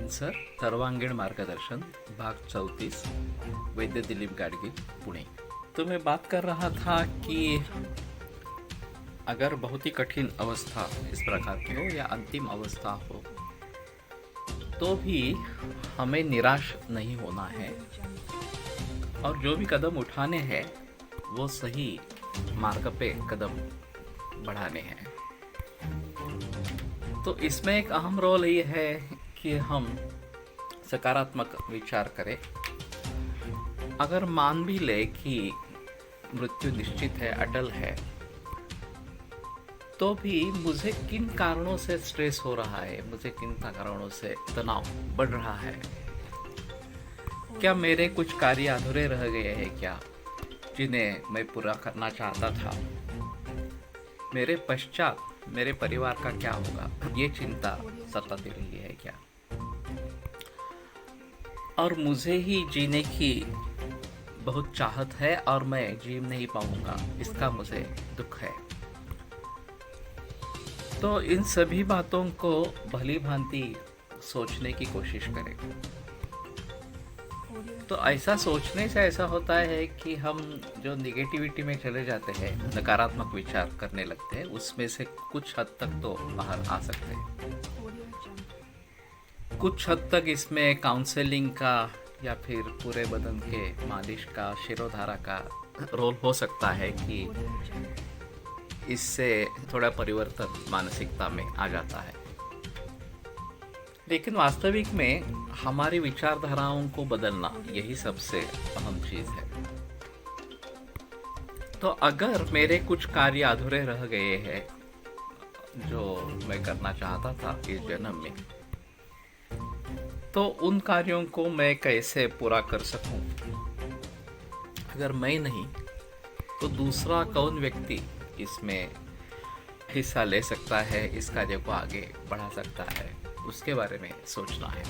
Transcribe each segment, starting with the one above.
Answer सर्वांगीण मार्गदर्शन भाग 34 वैद्य दिलीप गाडगे पुणे। तो मैं बात कर रहा था कि अगर बहुत ही कठिन अवस्था इस प्रकार की हो या अंतिम अवस्था हो तो भी हमें निराश नहीं होना है और जो भी कदम उठाने हैं वो सही मार्ग पे कदम बढ़ाने हैं। तो इसमें एक अहम रोल ये है कि हम सकारात्मक विचार करें। अगर मान भी ले कि मृत्यु निश्चित है, अटल है, तो भी मुझे किन कारणों से स्ट्रेस हो रहा है, मुझे किन कारणों से तनाव बढ़ रहा है, क्या मेरे कुछ कार्य अधूरे रह गए हैं क्या, जिन्हें मैं पूरा करना चाहता था, मेरे पश्चात मेरे परिवार का क्या होगा, ये चिंता सताती रही है क्या, और मुझे ही जीने की बहुत चाहत है और मैं जी नहीं पाऊंगा, इसका मुझे दुख है। तो इन सभी बातों को भली भांति सोचने की कोशिश करें। तो ऐसा सोचने से ऐसा होता है कि हम जो निगेटिविटी में चले जाते हैं, नकारात्मक विचार करने लगते हैं, उसमें से कुछ हद तक तो बाहर आ सकते हैं। कुछ हद तक इसमें काउंसलिंग का या फिर पूरे बदन के मालिश का, शिरोधारा का रोल हो सकता है कि इससे थोड़ा परिवर्तन मानसिकता में आ जाता है। लेकिन वास्तविक में हमारी विचारधाराओं को बदलना यही सबसे अहम चीज है। तो अगर मेरे कुछ कार्य अधूरे रह गए हैं जो मैं करना चाहता था इस जन्म में, तो उन कार्यों को मैं कैसे पूरा कर सकूं? अगर मैं नहीं तो दूसरा कौन व्यक्ति इसमें हिस्सा ले सकता है, इस कार्य को आगे बढ़ा सकता है, उसके बारे में सोचना है।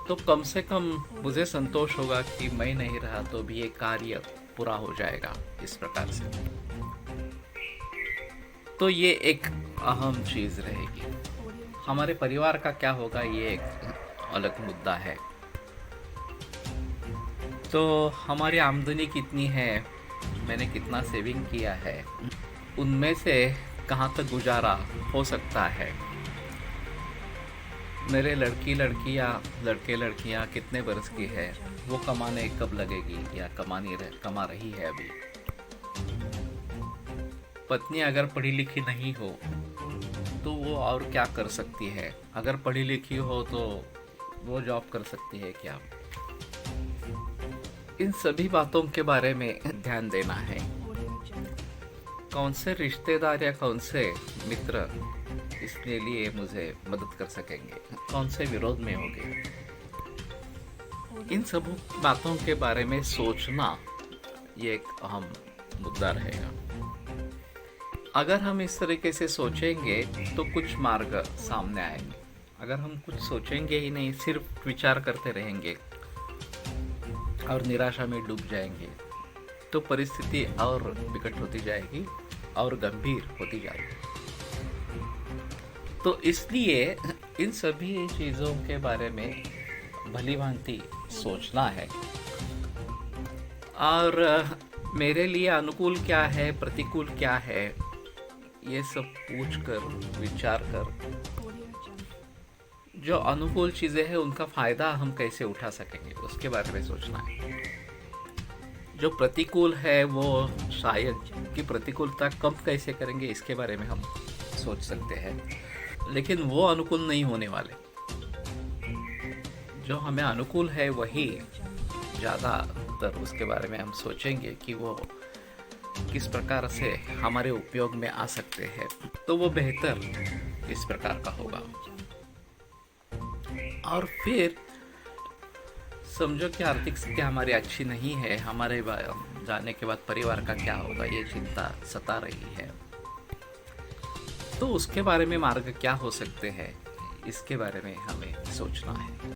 तो कम से कम मुझे संतोष होगा कि मैं नहीं रहा तो भी ये कार्य पूरा हो जाएगा इस प्रकार से। तो ये एक अहम चीज रहेगी। हमारे परिवार का क्या होगा ये एक अलग मुद्दा है। तो हमारी आमदनी कितनी है, मैंने कितना सेविंग किया है, उनमें से कहाँ तक गुजारा हो सकता है, मेरे लड़के लड़कियां कितने बरस की है, वो कमाने कब लगेगी या कमा रही है अभी, पत्नी अगर पढ़ी लिखी नहीं हो तो वो और क्या कर सकती है, अगर पढ़ी लिखी हो तो वो जॉब कर सकती है क्या। इन सभी बातों के बारे में ध्यान देना है। कौन से रिश्तेदार या कौन से मित्र इसके लिए मुझे मदद कर सकेंगे, कौन से विरोध में होंगे, इन सब बातों के बारे में सोचना ये एक अहम मुद्दा रहेगा। अगर हम इस तरीके से सोचेंगे तो कुछ मार्ग सामने आएंगे। अगर हम कुछ सोचेंगे ही नहीं, सिर्फ विचार करते रहेंगे और निराशा में डूब जाएंगे, तो परिस्थिति और विकट होती जाएगी और गंभीर होती जाएगी। तो इसलिए इन सभी चीज़ों के बारे में भली भांति सोचना है और मेरे लिए अनुकूल क्या है, प्रतिकूल क्या है, ये सब पूछ कर, विचार कर, जो अनुकूल चीज़ें हैं उनका फ़ायदा हम कैसे उठा सकेंगे उसके बारे में सोचना है। जो प्रतिकूल है वो शायद की प्रतिकूलता कम कैसे करेंगे इसके बारे में हम सोच सकते हैं, लेकिन वो अनुकूल नहीं होने वाले। जो हमें अनुकूल है वही ज़्यादातर उसके बारे में हम सोचेंगे कि वो किस प्रकार से हमारे उपयोग में आ सकते हैं, तो वो बेहतर इस प्रकार का होगा। और फिर समझो कि आर्थिक स्थिति हमारी अच्छी नहीं है, हमारे जाने के बाद परिवार का क्या होगा ये चिंता सता रही है, तो उसके बारे में मार्ग क्या हो सकते हैं इसके बारे में हमें सोचना है।